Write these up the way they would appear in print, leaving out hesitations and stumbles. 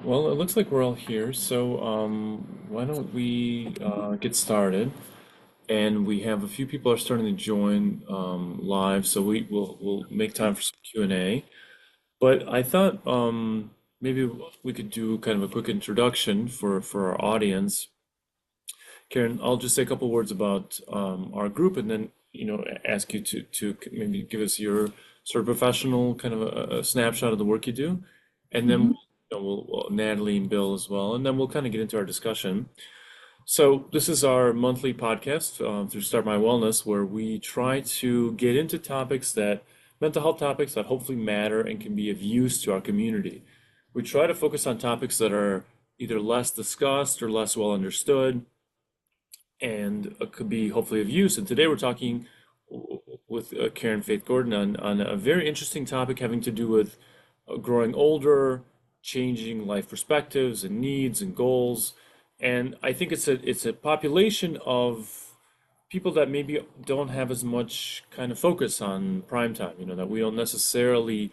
Well, it looks like we're all here, so why don't we get started? And we have a few people are starting to join live, so we'll make time for some Q&A. But I thought maybe we could do kind of a quick introduction for our audience. Karen, I'll just say a couple words about our group, and then ask you to maybe give us your sort of professional kind of a snapshot of the work you do, and then Mhm. we'll Natalie and Bill as well, and then we'll kind of get into our discussion. So this is our monthly podcast through Start My Wellness, where we try to get into topics that mental health topics that hopefully matter and can be of use to our community. We try to focus on topics that are either less discussed or less well understood and could be hopefully of use. And today we're talking with Karen Faith Gordon on a very interesting topic having to do with growing older, changing life perspectives and needs and goals. And I think it's a population of people that maybe don't have as much kind of focus on prime time, that we don't necessarily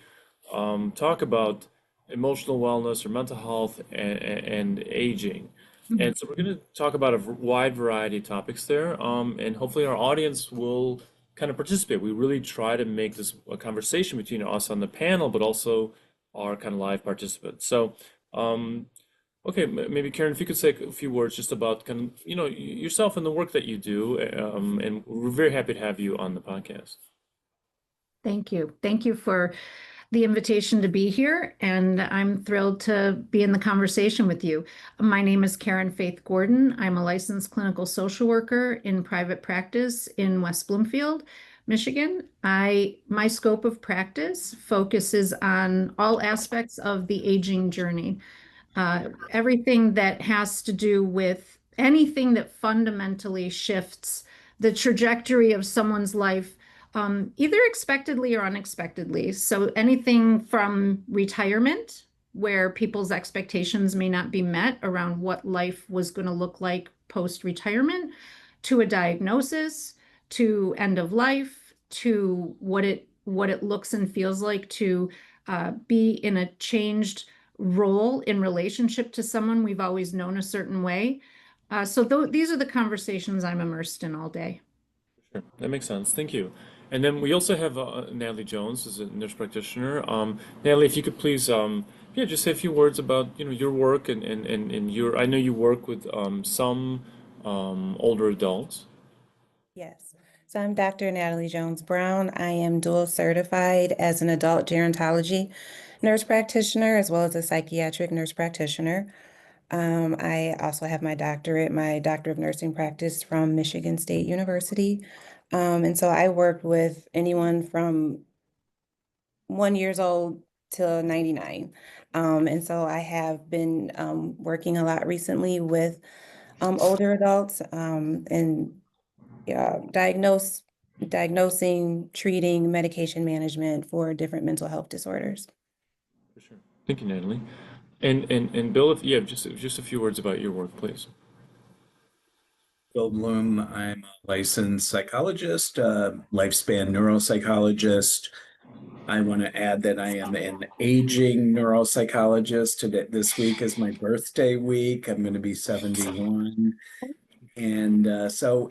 talk about emotional wellness or mental health and aging. Mhm. And so we're going to talk about a wide variety of topics there, and hopefully our audience will kind of participate. We really try to make this a conversation between us on the panel, but also our kind of live participants. So, okay, maybe Karen, if you could say a few words just about kind of, yourself and the work that you do, and we're very happy to have you on the podcast. Thank you. Thank you for the invitation to be here, and I'm thrilled to be in the conversation with you. My name is Karen Faith Gordon. I'm a licensed clinical social worker in private practice in West Bloomfield, Michigan. My scope of practice focuses on all aspects of the aging journey. Everything that has to do with anything that fundamentally shifts the trajectory of someone's life, either expectedly or unexpectedly. So anything from retirement, where people's expectations may not be met around what life was going to look like post-retirement, to a diagnosis, to end of life, to what it looks and feels like to be in a changed role in relationship to someone we've always known a certain way. So these are the conversations I'm immersed in all day. Sure, that makes sense. Thank you. And then we also have Natalie Jones as a nurse practitioner. Natalie, if you could please, yeah, just say a few words about your work and your. I know you work with some older adults. Yes. So I'm Dr. Natalie Jones Brown. I am dual certified as an adult gerontology nurse practitioner as well as a psychiatric nurse practitioner. I also have my doctor of nursing practice from Michigan State University. And so I work with anyone from 1 years old to 99. And so I have been working a lot recently with older adults and diagnosing, treating, medication management for different mental health disorders. For sure. Thank you, Natalie. And Bill, if you have just a few words about your work, please. Bill Bloom. I'm a licensed psychologist, lifespan neuropsychologist. I want to add that I am an aging neuropsychologist. This week is my birthday week. I'm going to be 71. And so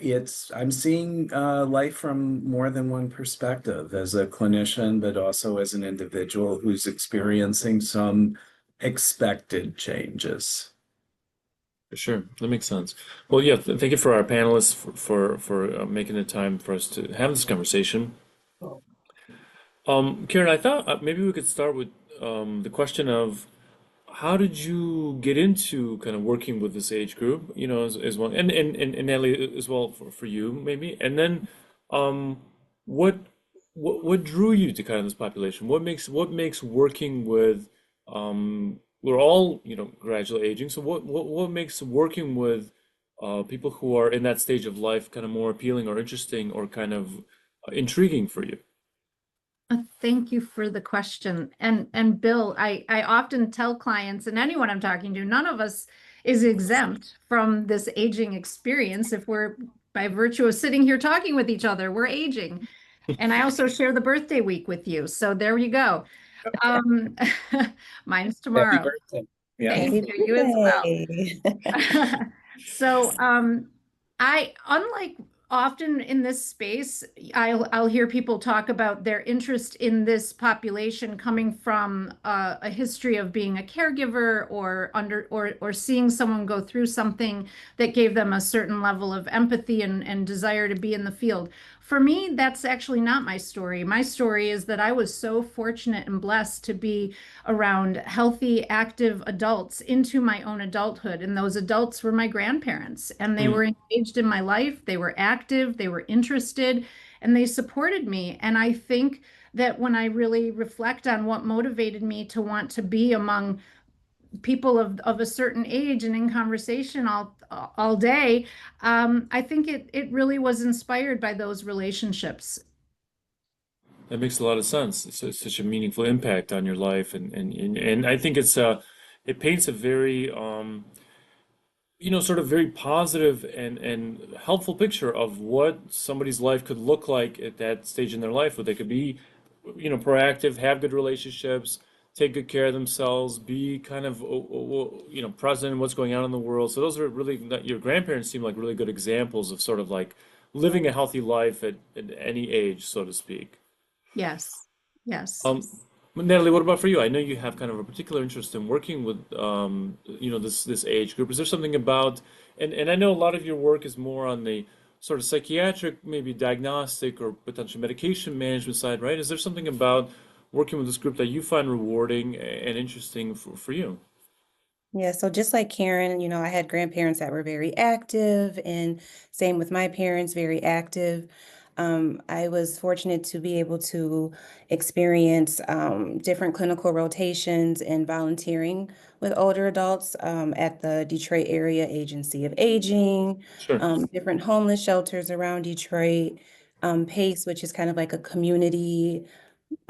I'm seeing life from more than one perspective as a clinician, but also as an individual who's experiencing some expected changes. For sure, that makes sense. Well, yeah, thank you for our panelists for making the time for us to have this conversation. Karen, I thought maybe we could start with the question of how did you get into kind of working with this age group, as well, and Natalie as well for you maybe, and then um, what what drew you to kind of this population? What makes working with we're all gradually aging, so what makes working with people who are in that stage of life kind of more appealing or interesting or kind of intriguing for you? Thank you for the question. And Bill, I often tell clients and anyone I'm talking to, none of us is exempt from this aging experience. If we're by virtue of sitting here talking with each other, we're aging. And I also share the birthday week with you. So there you go. Um, mine's Happy tomorrow. birthday. Yeah. Thank Happy you. You as well. birthday. So, unlike often in this space, I'll hear people talk about their interest in this population coming from a history of being a caregiver or seeing someone go through something that gave them a certain level of empathy and desire to be in the field. For me, that's actually not my story. My story is that I was so fortunate and blessed to be around healthy, active adults into my own adulthood. And those adults were my grandparents, and they Mm. were engaged in my life. They were active, they were interested, and they supported me. And I think that when I really reflect on what motivated me to want to be among people of a certain age and in conversation all day, I think it really was inspired by those relationships. That makes a lot of sense. It's such a meaningful impact on your life, and I think it paints a very sort of very positive and helpful picture of what somebody's life could look like at that stage in their life, where they could be, proactive, have good relationships, take good care of themselves, be kind of, present in what's going on in the world. So those are really, your grandparents seem like really good examples of sort of like living a healthy life at any age, so to speak. Yes, yes. Um, Natalie, what about for you? I know you have kind of a particular interest in working with, this age group. Is there something about, and I know a lot of your work is more on the sort of psychiatric, maybe diagnostic or potential medication management side, right? Is there something about working with this group that you find rewarding and interesting for you? Yeah, so just like Karen, I had grandparents that were very active, and same with my parents, very active. I was fortunate to be able to experience different clinical rotations and volunteering with older adults at the Detroit Area Agency of Aging, Sure. different homeless shelters around Detroit, PACE, which is kind of like a community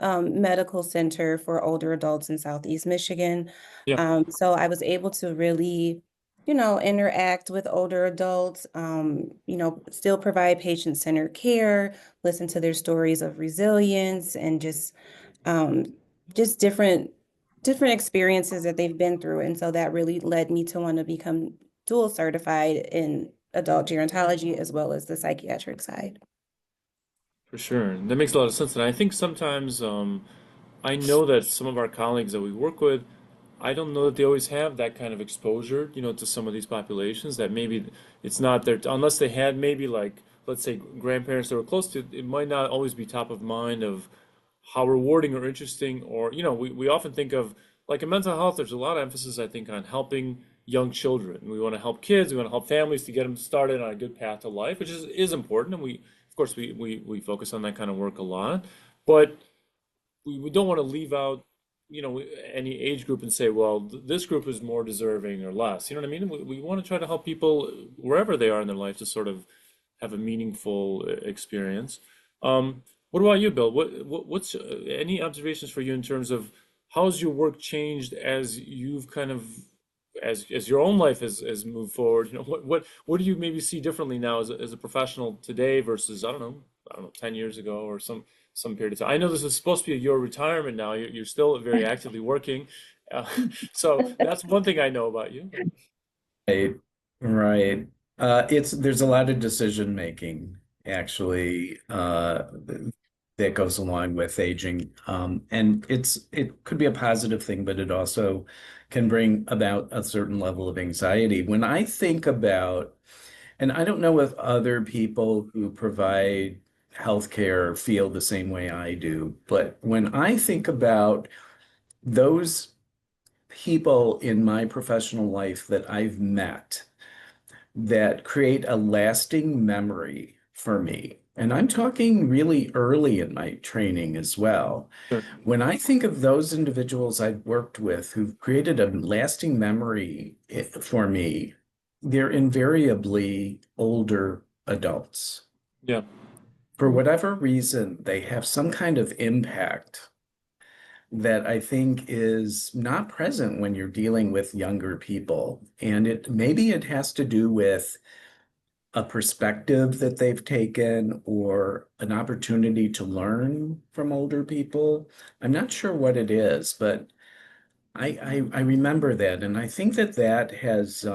medical center for older adults in Southeast Michigan. Yeah, So I was able to really, interact with older adults, still provide patient-centered care, listen to their stories of resilience and um, just different experiences that they've been through. And so that really led me to want to become dual certified in adult gerontology as well as the psychiatric side. for sure. That makes a lot of sense. And I think sometimes, I know that some of our colleagues that we work with, I don't know that they always have that kind of exposure, to some of these populations that maybe it's not their, unless they had maybe like, let's say grandparents that were close to, it might not always be top of mind of how rewarding or interesting, or, we often think of, like in mental health, there's a lot of emphasis, I think, on helping young children. We want to help kids, we want to help families to get them started on a good path to life, which is important. And of course, we focus on that kind of work a lot. But we don't want to leave out, any age group and say, well, this group is more deserving or less. You know what I mean? We want to try to help people wherever they are in their life to sort of have a meaningful experience. What about you, Bill? What's any observations for you in terms of how's your work changed as you've kind of as your own life has moved forward? What do you maybe see differently now as a professional today versus I don't know 10 years ago or some period of time. I know this is supposed to be your retirement now. You're still very actively working. Uh, so that's one thing I know about you. Right, right. There's a lot of decision making actually that goes along with aging. And it could be a positive thing, but it also can bring about a certain level of anxiety. When I think about, and I don't know if other people who provide healthcare feel the same way I do, but when I think about those people in my professional life that I've met that create a lasting memory for me. And I'm talking really early in my training as well. Sure. When I think of those individuals I've worked with who've created a lasting memory for me, they're invariably older adults. Yeah. For whatever reason, they have some kind of impact that I think is not present when you're dealing with younger people. And maybe it has to do with a perspective that they've taken or an opportunity to learn from older people. I'm not sure what it is, but I remember that, and I think that that has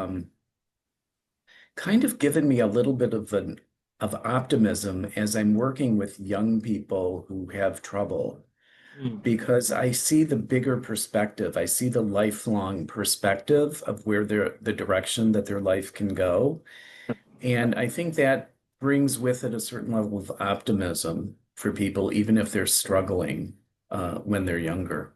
kind of given me a little bit of optimism as I'm working with young people who have trouble, Mm. because I see the bigger perspective. I see the lifelong perspective of where the direction that their life can go. And I think that brings with it a certain level of optimism for people, even if they're struggling when they're younger.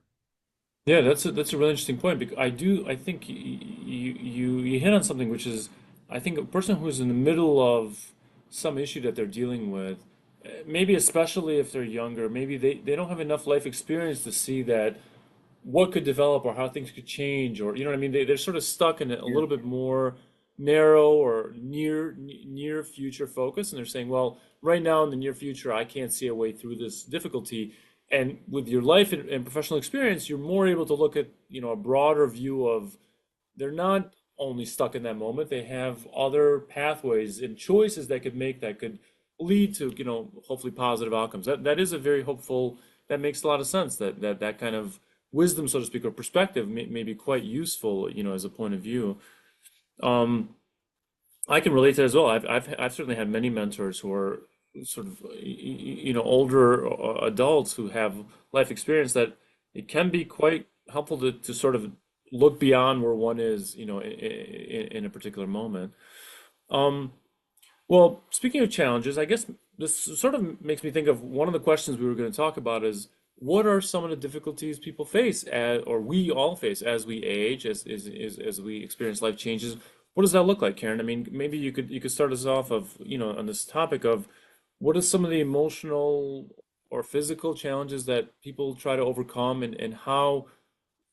Yeah, that's a really interesting point because I think you hit on something which is I think a person who's in the middle of some issue that they're dealing with, maybe especially if they're younger, maybe they don't have enough life experience to see that what could develop or how things could change or you know what I mean they're sort of stuck in a Yeah. little bit more narrow or near future focus and they're saying well right now in the near future I can't see a way through this difficulty and with your life and professional experience you're more able to look at a broader view of they're not only stuck in that moment, they have other pathways and choices that could make that could lead to, hopefully positive outcomes. That is a very hopeful, that makes a lot of sense that kind of wisdom, so to speak, or perspective may be quite useful, as a point of view. Um, I can relate to that as well. I've certainly had many mentors who are sort of older adults who have life experience that it can be quite helpful to sort of look beyond where one is, in a particular moment. Um, well, speaking of challenges, I guess this sort of makes me think of one of the questions we were going to talk about is what are some of the difficulties people face or we all face as we age, as we experience life changes? What does that look like, Karen? I mean, maybe you could start us off of, on this topic of what are some of the emotional or physical challenges that people try to overcome and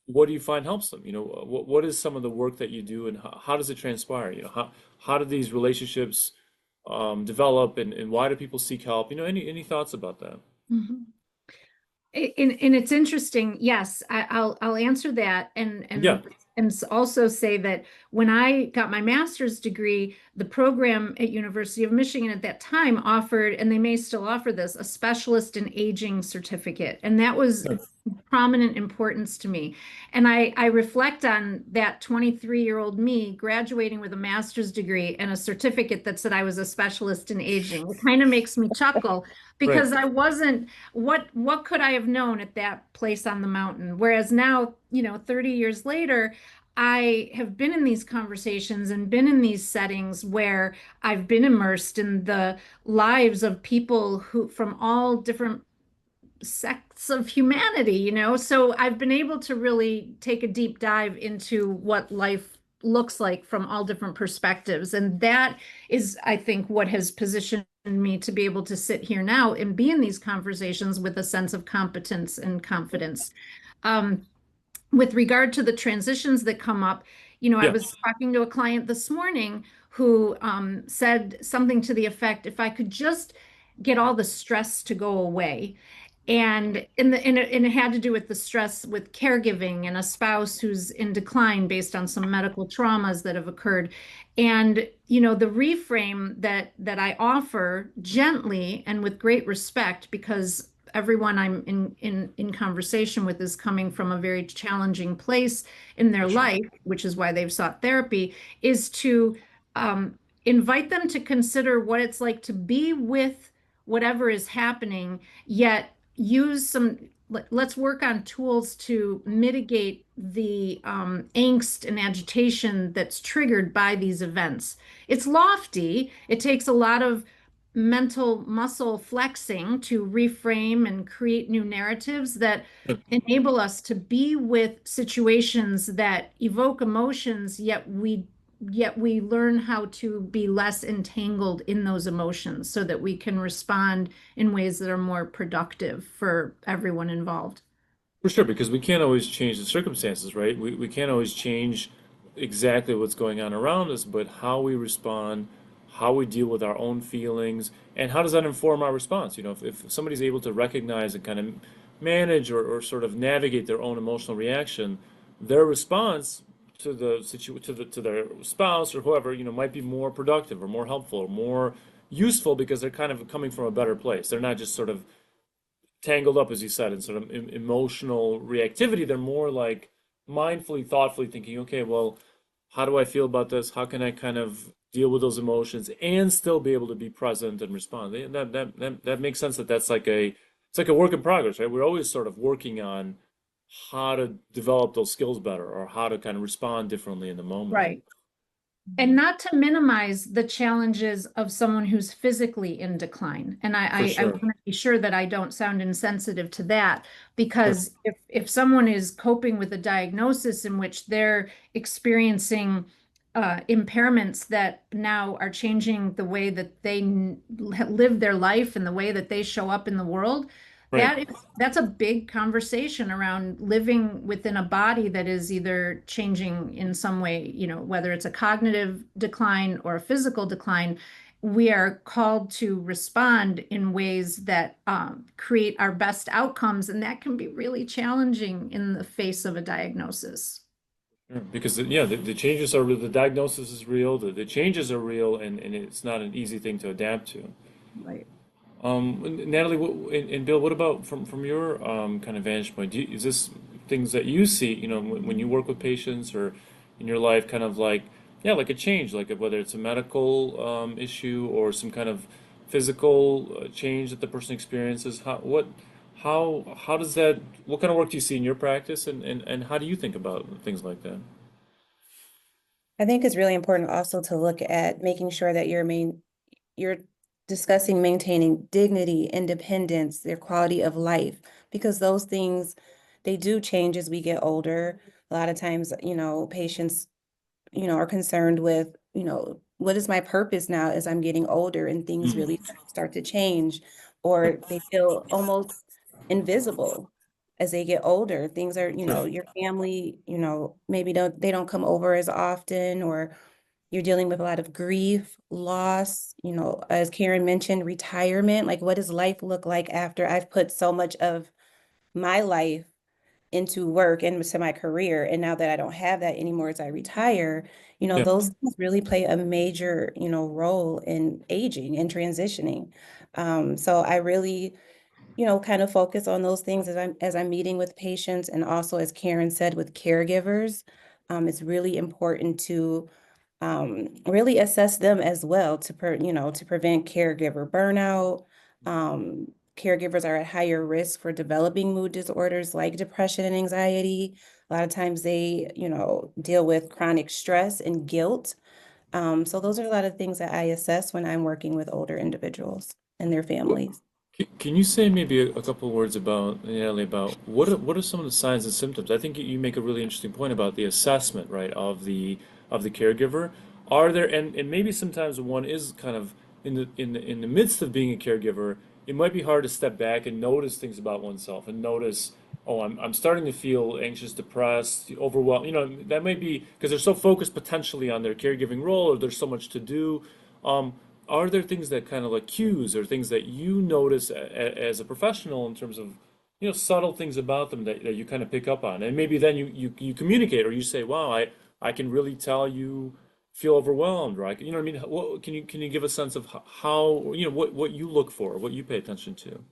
what do you find helps them? What is some of the work that you do and how does it transpire? How do these relationships develop and why do people seek help? Any thoughts about that? Mhm. And it's interesting. Yes, I'll answer that, Yeah, and also say that when I got my master's degree, the program at University of Michigan at that time offered, and they may still offer this, a specialist in aging certificate, and that was prominent importance to me. And I reflect on that 23-year-old me graduating with a master's degree and a certificate that said I was a specialist in aging. It kind of makes me chuckle right. because I wasn't what could I have known at that place on the mountain? Whereas now, 30 years later, I have been in these conversations and been in these settings where I've been immersed in the lives of people who from all different sects of humanity, So I've been able to really take a deep dive into what life looks like from all different perspectives. And that is, I think, what has positioned me to be able to sit here now and be in these conversations with a sense of competence and confidence. Um, with regard to the transitions that come up, I Yeah. was talking to a client this morning who said something to the effect, if I could just get all the stress to go away. And it had to do with the stress with caregiving and a spouse who's in decline based on some medical traumas that have occurred. And the reframe that I offer gently and with great respect, because everyone I'm in conversation with is coming from a very challenging place in their For sure. life, which is why they've sought therapy, is to um, invite them to consider what it's like to be with whatever is happening, yet use let's work on tools to mitigate the angst and agitation that's triggered by these events. It's lofty. It takes a lot of mental muscle flexing to reframe and create new narratives that enable us to be with situations that evoke emotions, yet we learn how to be less entangled in those emotions so that we can respond in ways that are more productive for everyone involved. For sure, because we can't always change the circumstances, right? We can't always change exactly what's going on around us, but how we respond, how we deal with our own feelings, and how does that inform our response? If somebody's able to recognize and kind of manage or sort of navigate their own emotional reaction, their response to to their spouse or whoever, might be more productive or more helpful or more useful because they're kind of coming from a better place. They're not just sort of tangled up, as you said, in sort of emotional reactivity. They're more like mindfully, thoughtfully thinking, okay, well, how do I feel about this? How can I kind of deal with those emotions and still be able to be present and respond? That makes sense that that's like it's like a work in progress, right? We're always sort of working on how to develop those skills better or how to kind of respond differently in the moment. Right. And not to minimize the challenges of someone who's physically in decline. And For I sure. want to be sure that I don't sound insensitive to that, Sure. because if someone is coping with a diagnosis in which they're experiencing impairments that now are changing the way that they live their life and the way that they show up in the world, Right. that's a big conversation around living within a body that is either changing in some way, whether it's a cognitive decline or a physical decline. We are called to respond in ways that create our best outcomes, and that can be really challenging in the face of a diagnosis. Sure. Because yeah, the changes are real, the diagnosis is real, the changes are real, and it's not an easy thing to adapt to. Right. Natalie, and Bill, what about from your kind of vantage point? Is this things that you see, when you work with patients or in your life, kind of like, yeah, like a change, like whether it's a medical issue or some kind of physical change that the person experiences? How does that, what kind of work do you see in your practice, and how do you think about things like that? I think it's really important also to look at making sure that you're discussing maintaining dignity, independence, their quality of life, because those things, they do change as we get older. A lot of times, patients, are concerned with, what is my purpose now as I'm getting older and things Mm, really start to change, sure, or they feel almost invisible as they get older. Things are, sure. your family, maybe they don't come over as often, or you're dealing with a lot of grief, loss, as Karen mentioned, retirement. Like, what does life look like after I've put so much of my life into work and to my career? And now that I don't have that anymore as I retire, Yeah. those things really play a major, role in aging and transitioning. So I really, kind of focus on those things as I'm meeting with patients, and also, as Karen said, with caregivers. It's really important to really assess them as well to prevent caregiver burnout. Caregivers are at higher risk for developing mood disorders like depression and anxiety. A lot of times they, deal with chronic stress and guilt. So those are a lot of things that I assess when I'm working with older individuals and their families. Can you say maybe a couple of words about, Natalie, about what are some of the signs and symptoms? I think you make a really interesting point about the assessment, right, of the caregiver. Are there, and maybe sometimes one is kind of in the midst of being a caregiver, it might be hard to step back and notice things about oneself and notice, oh, I'm starting to feel anxious, depressed, overwhelmed. That might be because they're so focused potentially on their caregiving role, or there's so much to do. Um, are there things that kind of like cues or things that you notice as a professional in terms of, subtle things about them that you kind of pick up on? And maybe then you communicate or you say, wow, I can really tell you feel overwhelmed, right? You know what I mean? Can you give a sense of how, what you look for, what you pay attention to?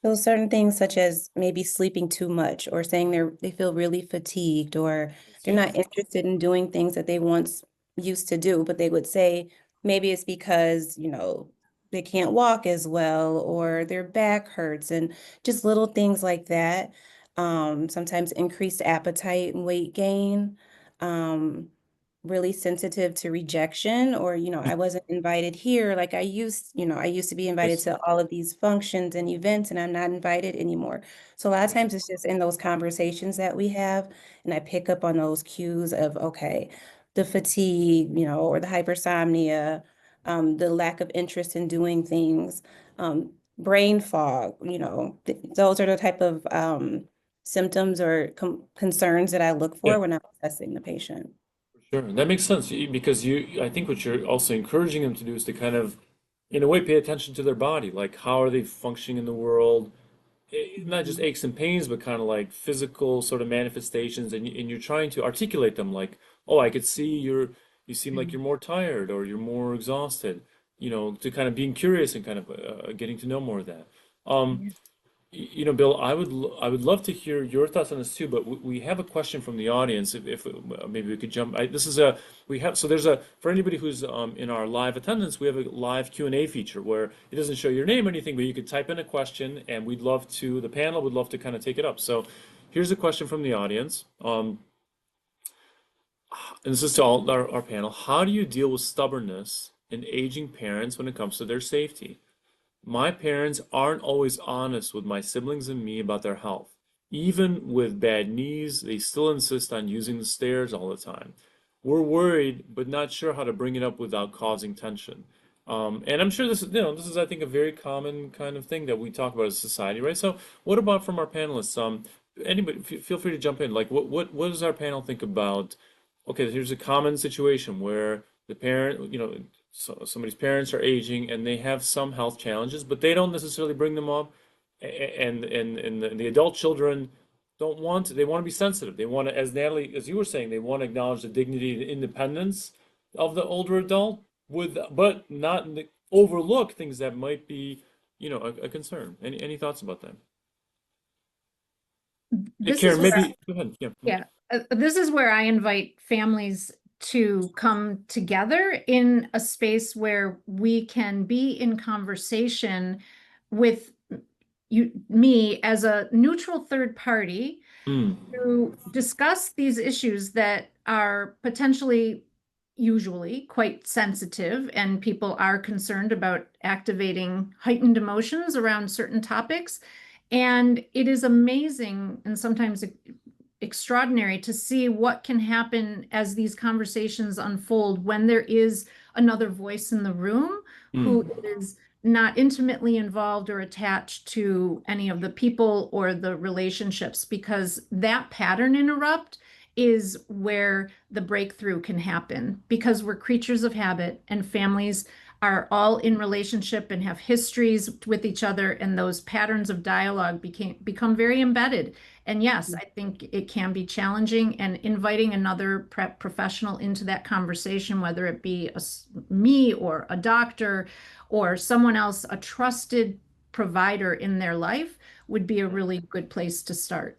So certain things such as maybe sleeping too much, or saying they feel really fatigued, or I they're see. not interested in doing things that they once used to do, but they would say maybe it's because, they can't walk as well, or their back hurts, and just little things like that. Sometimes increased appetite and weight gain. Um, Really sensitive to rejection, or I wasn't invited here like I used to be I invited see. to all of these functions and events, and I'm not invited anymore. So a lot of I see. times it's just in those conversations that we have, and I pick up on those cues of, okay, the fatigue, or the hypersomnia, the lack of interest in doing things, brain fog, those are the type of symptoms or concerns that I look Yeah. for when I'm assessing the patient. Sure, that makes sense because I think what you're also encouraging them to do is to kind of, in a way, pay attention to their body. Like, how are they functioning in the world? Not just Mhm. aches and pains, but kind of like physical sort of manifestations, and you're trying to articulate them. Like, oh, I could see you seem like you're more tired or you're more exhausted. To kind of being curious and kind of getting to know more of that. Um, Yeah. Bill, I would love to hear your thoughts on this too, but we have a question from the audience. If maybe we could jump. This is a we have so there's a for anybody who's in our live attendance, we have a live Q&A feature where it doesn't show your name or anything, but you could type in a question, and the panel would love to kind of take it up. So here's a question from the audience, and this is to all our panel. How do you deal with stubbornness in aging parents when it comes to their safety? My parents aren't always honest with my siblings and me about their health. Even with bad knees, they still insist on using the stairs all the time. We're worried, but not sure how to bring it up without causing tension. And I'm sure this is, I think, a very common kind of thing that we talk about as a society, right? So, what about from our panelists? Anybody, feel free to jump in. Like, what does our panel think about? Okay, here's a common situation where the parent, so somebody's parents are aging and they have some health challenges, but they don't necessarily bring them up. And the adult children don't want to, they want to be sensitive. They want to, as Natalie, as you were saying, they want to acknowledge the dignity and independence of the older adult but not overlook things that might be, a concern. Any thoughts about that? Hey, This is Karen, where maybe go ahead. Yeah. Yeah, this is where I invite families to come together in a space where we can be in conversation with me as a neutral third party Mm, to discuss these issues that are potentially usually quite sensitive, and people are concerned about activating heightened emotions around certain topics. And it is amazing and sometimes extraordinary to see what can happen as these conversations unfold when there is another voice in the room who mm. is not intimately involved or attached to any of the people or the relationships, because that pattern interrupt is where the breakthrough can happen, because we're creatures of habit and families are all in relationship and have histories with each other, and those patterns of dialogue become very embedded. And yes, I think it can be challenging, and inviting another professional into that conversation, whether it be me or a doctor or someone else, a trusted provider in their life, would be a really good place to start.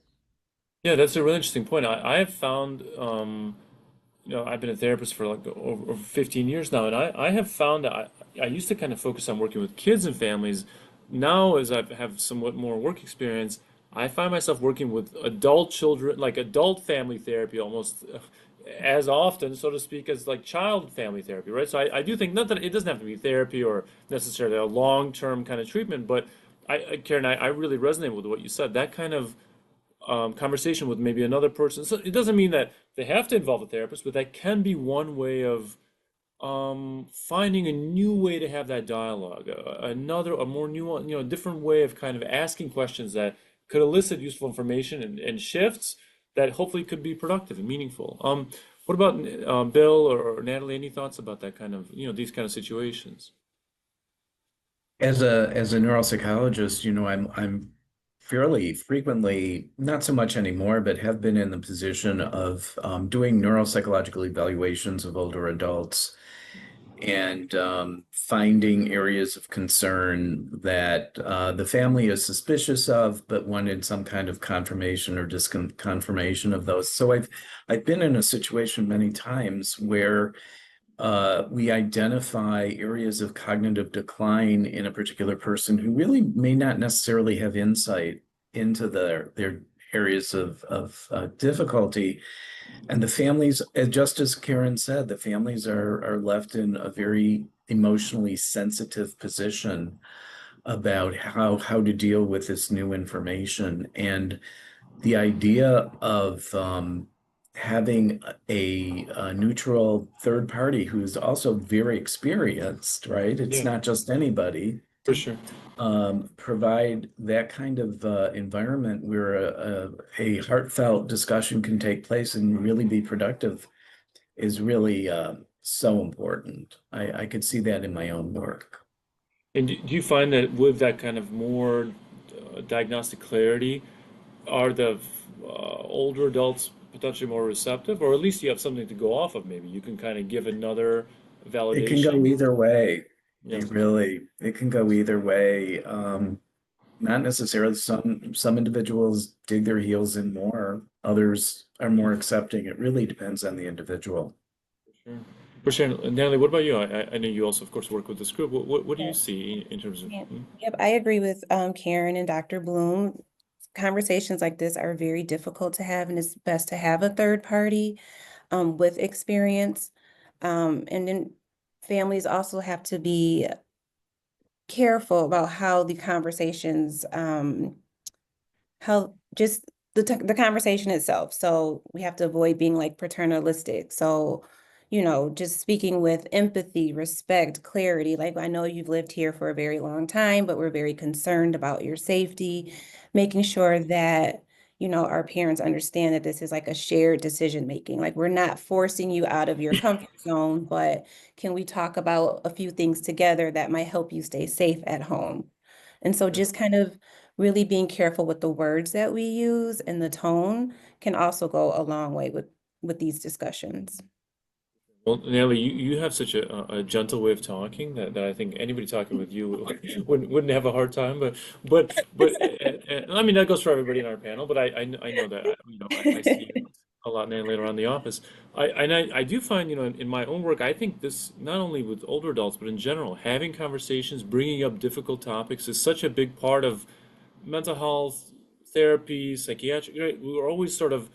Yeah, that's a really interesting point. I have found, I've been a therapist for like over 15 years now, and I have found that I used to kind of focus on working with kids and families. Now, as I have somewhat more work experience, I find myself working with adult children, like adult family therapy, almost as often, so to speak, as like child family therapy, right? So I do think, not that it doesn't have to be therapy or necessarily a long-term kind of treatment, but Karen, I really resonate with what you said. That kind of conversation with maybe another person. So it doesn't mean that they have to involve a therapist, but that can be one way of finding a new way to have that dialogue, a more nuanced, different way of kind of asking questions that could elicit useful information and shifts that hopefully could be productive and meaningful. What about Bill or Natalie? Any thoughts about that kind of, these kind of situations? As a neuropsychologist, I'm fairly frequently, not so much anymore, but have been in the position of doing neuropsychological evaluations of older adults and finding areas of concern that the family is suspicious of, but wanted some kind of confirmation or disconfirmation of those. So I've been in a situation many times where we identify areas of cognitive decline in a particular person who really may not necessarily have insight into their areas of difficulty. And the families, just as Karen said, the families are left in a very emotionally sensitive position about how to deal with this new information. And the idea of having a neutral third party who is also very experienced, right? It's Yeah, not just anybody, for sure. provide that kind of environment where a heartfelt discussion can take place and really be productive is really so important. I could see that in my own work. And do you find that with that kind of more diagnostic clarity, are the older adults potentially more receptive, or at least you have something to go off of? Maybe you can kind of give another It can go validation. either way. Yeah. It can go either way. Not necessarily. Some individuals dig their heels in more, others are more accepting. It really depends on the individual. Sure. For sure. Natalie, what about you? I know you also, of course, work with this group. What do you Yeah. see in terms of? Yeah. Yep, I agree with Karen and Dr. Bloom. Conversations like this are very difficult to have, and it's best to have a third party with experience. And then families also have to be careful about how the conversations how just the conversation itself. So we have to avoid being like paternalistic. So, just speaking with empathy, respect, clarity. Like, I know you've lived here for a very long time, but we're very concerned about your safety, making sure that, our parents understand that this is like a shared decision making. Like, we're not forcing you out of your comfort zone, but can we talk about a few things together that might help you stay safe at home? And so just kind of really being careful with the words that we use and the tone can also go a long way with these discussions. Well, Natalie, you have such a gentle way of talking that I think anybody talking with you wouldn't have a hard time. But I mean that goes for everybody in our panel. But I know that I see you a lot, Natalie, around the office. I do find in my own work I think this not only with older adults but in general having conversations, bringing up difficult topics is such a big part of mental health therapy, psychiatric. Right? We were always sort of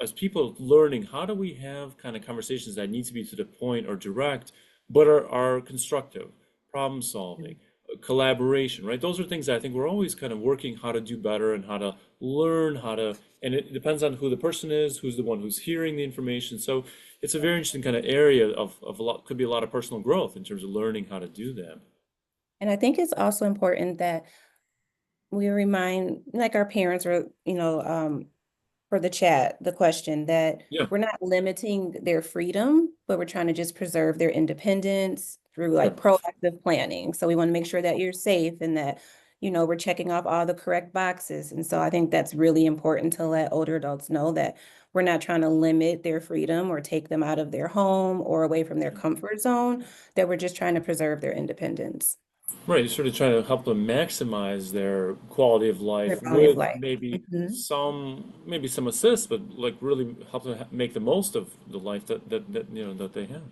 as people learning how do we have kind of conversations that need to be to the point or direct but are constructive, problem solving, collaboration, right? Those are things that I think we're always kind of working how to do better and how to learn how to, and it depends on who the person is, who's the one who's hearing the information. So it's a very interesting kind of area of a lot, could be a lot of personal growth in terms of learning how to do that. And I think it's also important that we remind, like our parents or, for the chat, the question that Yeah, we're not limiting their freedom, but we're trying to just preserve their independence through sure. like proactive planning. So we want to make sure that you're safe and that, we're checking off all the correct boxes. And so I think that's really important to let older adults know that we're not trying to limit their freedom or take them out of their home or away from their comfort zone, that we're just trying to preserve their independence, Right, you're sort of trying to help them maximize their quality of their life quality of with life. Mhm. maybe some assist, but like really help them make the most of the life that they have.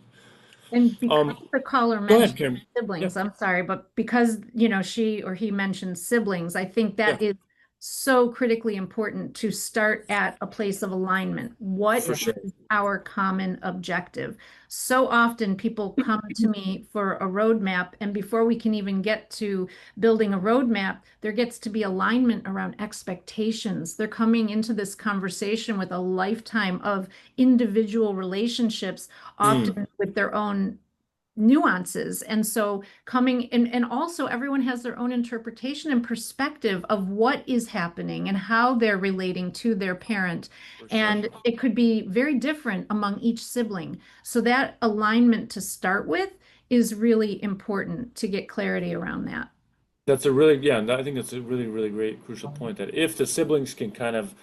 And because Um, the caller Go ahead, mentioned Karen. Yeah, siblings, I'm sorry, but because, she or he mentioned siblings, I think yeah, that is so critically important to start at a place of alignment. What for sure. is our common objective? So often people come to me for a roadmap, and before we can even get to building a roadmap, there gets to be alignment around expectations. They're coming into this conversation with a lifetime of individual relationships, Mm, often with their own nuances. And so coming and also everyone has their own interpretation and perspective of what is happening and how they're relating to their parent. for sure. And it could be very different among each sibling. So that alignment to start with is really important to get clarity around that. That's a really, yeah, and I think that's a really, really great, crucial point that if the siblings can kind of,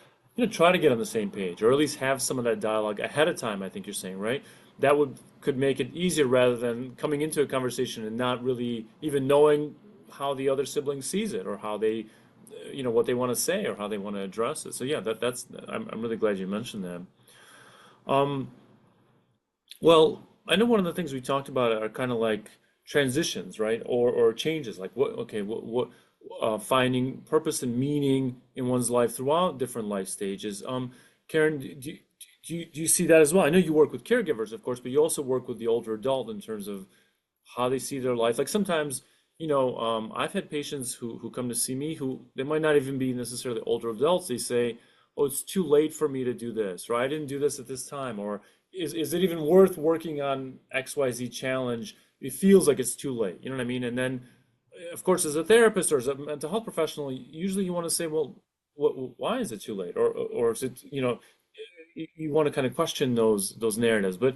try to get on the same page or at least have some of that dialogue ahead of time, I think you're saying, right? That could make it easier rather than coming into a conversation and not really even knowing how the other sibling sees it or how they, what they want to say or how they want to address it. So yeah, I'm really glad you mentioned that. Um, well, I know one of the things we talked about are kind of like transitions, right? Or changes, like finding purpose and meaning in one's life throughout different life stages. Karen, do you see that as well? I know you work with caregivers, of course, but you also work with the older adult in terms of how they see their life. Like sometimes, I've had patients who come to see me who they might not even be necessarily older adults. They say, "Oh, it's too late for me to do this," or "I didn't do this at this time," or "Is it even worth working on XYZ challenge? It feels like it's too late." You know what I mean? And then, of course, as a therapist or as a mental health professional, usually you want to say, "Well, why is it too late?" Or is it, you want to kind of question those narratives. But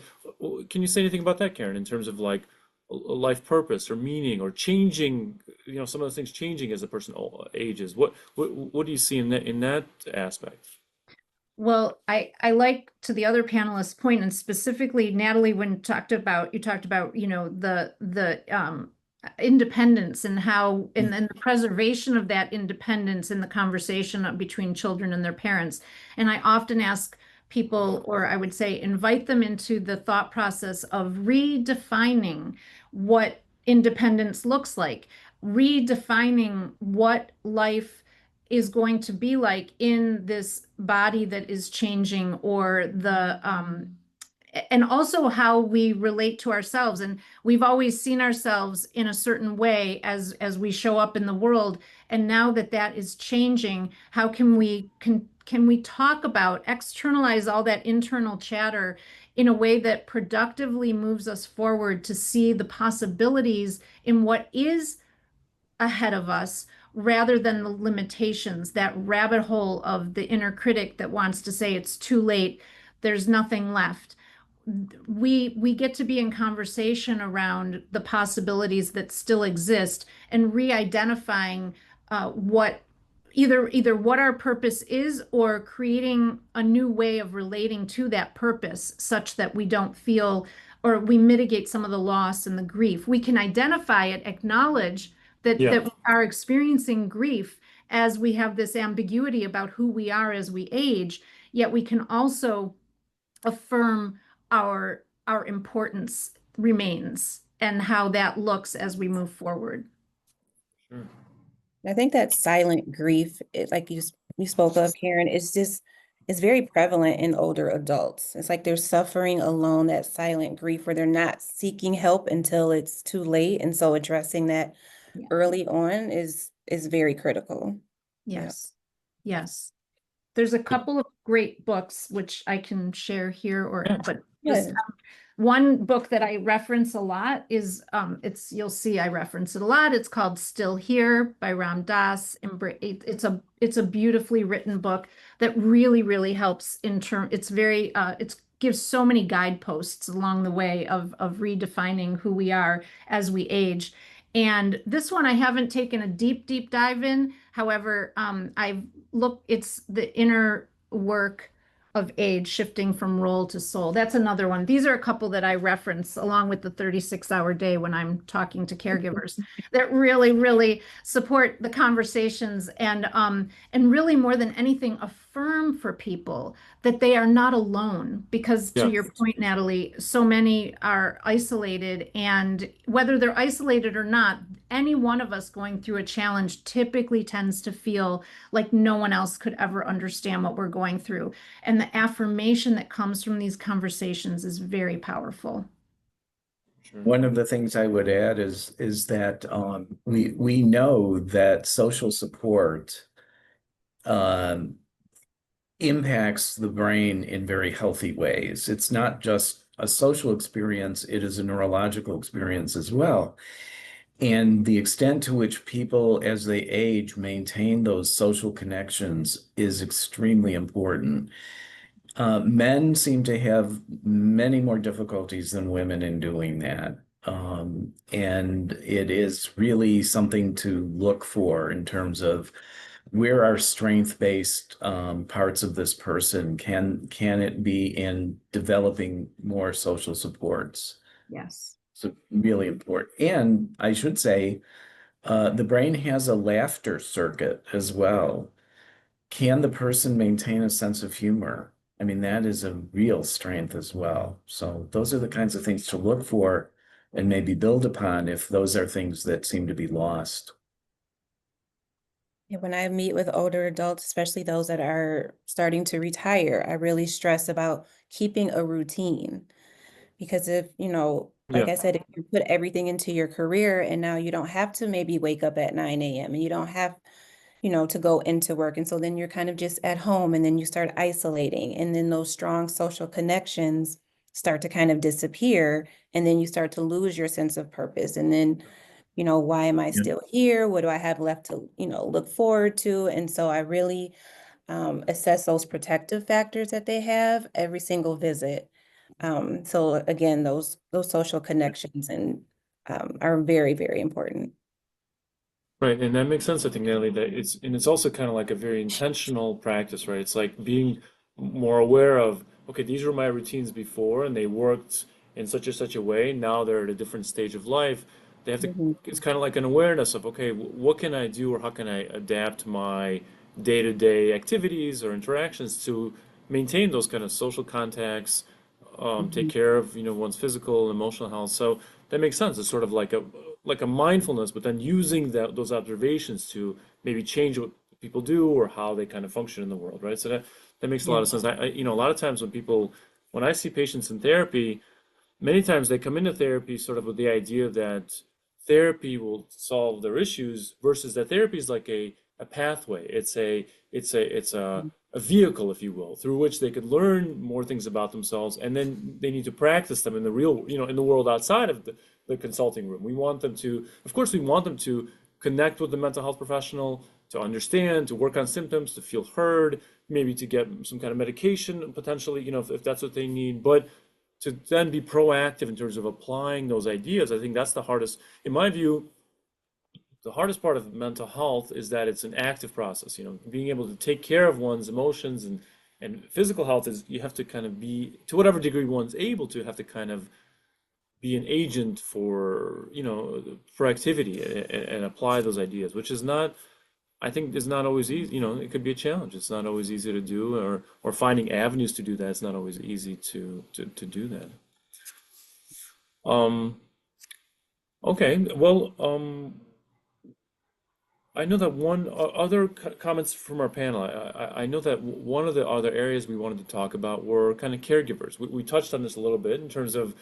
can you say anything about that, Karen, in terms of like a life purpose or meaning or changing, some of those things changing as a person ages? What do you see in that aspect? Well, I like to the other panelists' point, and specifically Natalie, when you talked about, the independence and how and the preservation of that independence in the conversation between children and their parents. And I often ask people, or I would say invite them into the thought process of redefining what independence looks like, redefining what life is going to be like in this body that is changing, or the and also how we relate to ourselves. And we've always seen ourselves in a certain way as we show up in the world. And now that that is changing, how can we talk about, externalize all that internal chatter in a way that productively moves us forward to see the possibilities in what is ahead of us, rather than the limitations, that rabbit hole of the inner critic that wants to say it's too late, there's nothing left. We get to be in conversation around the possibilities that still exist, and re-identifying what either what our purpose is, or creating a new way of relating to that purpose, such that we don't feel, or we mitigate some of the loss and the grief. We can identify it, acknowledge Yeah, that we are experiencing grief as we have this ambiguity about who we are as we age, yet we can also affirm our importance remains, and how that looks as we move forward. sure. I think that silent grief, like you spoke of, Karen, it's very prevalent in older adults. It's like they're suffering alone, that silent grief where they're not seeking help until it's too late. And so addressing that Yeah. early on is very critical. Yeah. Yes. Yes. There's a couple of great books which I can share here, or Yeah. but just Yes. one book that I reference a lot is you'll see I reference it a lot. It's called Still Here by Ram Dass. It's a beautifully written book that really helps it's very it gives so many guideposts along the way of redefining who we are as we age. And this one I haven't taken a deep dive in. However, I've looked, it's the inner work of age, shifting from role to soul. That's another one. These are a couple that I reference along with the 36-hour day when I'm talking to caregivers that really support the conversations, and really more than anything affirm for people that they are not alone. Because to Yeah. your point, Natalie, so many are isolated, and whether they're isolated or not, any one of us going through a challenge typically tends to feel like no one else could ever understand what we're going through. And the affirmation that comes from these conversations is very powerful. Sure. One of the things I would add is that we know that social support um, impacts the brain in very healthy ways. It's not just a social experience, it is a neurological experience as well. And the extent to which people, as they age, maintain those social connections is extremely important. Men seem to have many more difficulties than women in doing that. And it is really something to look for in terms of where are strength-based parts of this person? Can it be in developing more social supports? Yes. So really important. And I should say, the brain has a laughter circuit as well. Can the person maintain a sense of humor? I mean, that is a real strength as well. So those are the kinds of things to look for and maybe build upon if those are things that seem to be lost. Yeah, when I meet with older adults, especially those that are starting to retire, I really stress about keeping a routine. Because if, like Yeah. I said, if you put everything into your career and now you don't have to maybe wake up at 9 a.m. and you don't have, to go into work. And so then you're kind of just at home, and then you start isolating, and then those strong social connections start to kind of disappear. And then you start to lose your sense of purpose. And then, why am I Yeah. still here? What do I have left to, look forward to? And so I really assess those protective factors that they have every single visit. So again, those social connections and are very important. Right, and that makes sense, I think, Natalie, that it's also kind of like a very intentional practice, right? It's like being more aware of, okay, these were my routines before and they worked in such a way. Now they're at a different stage of life. they have to, Mhm. it's kind of like an awareness of, okay, what can I do or how can I adapt my day-to-day activities or interactions to maintain those kind of social contacts, take Mhm. care of, one's physical and emotional health. So that makes sense. It's sort of like a mindfulness, but then using those observations to maybe change what people do or how they kind of function in the world, right? So that makes a lot Yeah. of sense. A lot of times when I see patients in therapy, many times they come into therapy sort of with the idea that therapy will solve their issues versus that therapy is like a pathway. It's a vehicle, if you will, through which they could learn more things about themselves, and then they need to practice them in the real, in the world outside of the consulting room. We want them to, of course, we want them to connect with the mental health professional, to understand, to work on symptoms, to feel heard, maybe to get some kind of medication potentially, if that's what they need. But to then be proactive in terms of applying those ideas, I think that's the hardest, in my view, the hardest part of mental health is that it's an active process, being able to take care of one's emotions and physical health is you have to kind of be, to whatever degree one's able to, have to kind of be an agent for activity and apply those ideas, which is not, I think is not always easy. It could be a challenge. It's not always easy to do, or finding avenues to do that. It's not always easy to do that. Um, okay, well, I know that other comments from our panel. I know that one of the other areas we wanted to talk about were kind of caregivers. We touched on this a little bit in terms of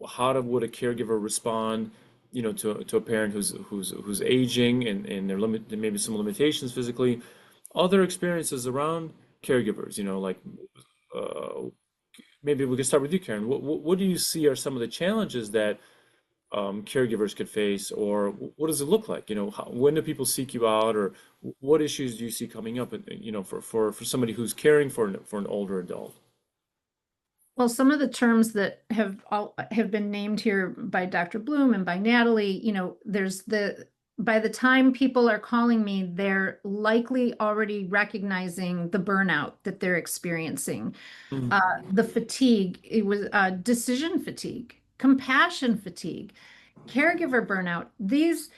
would a caregiver respond, to a parent who's aging and there may be some limitations physically. Other experiences around caregivers, like uh, maybe we can start with you, Karen. What do you see are some of the challenges that caregivers could face, or what does it look like? When do people seek you out, or what issues do you see coming up, for somebody who's caring for an older adult? Well, some of the terms that have been named here by Dr. Bloom and by Natalie, there's by the time people are calling me, they're likely already recognizing the burnout that they're experiencing, Mm, the fatigue, it was decision fatigue, compassion fatigue, caregiver burnout. These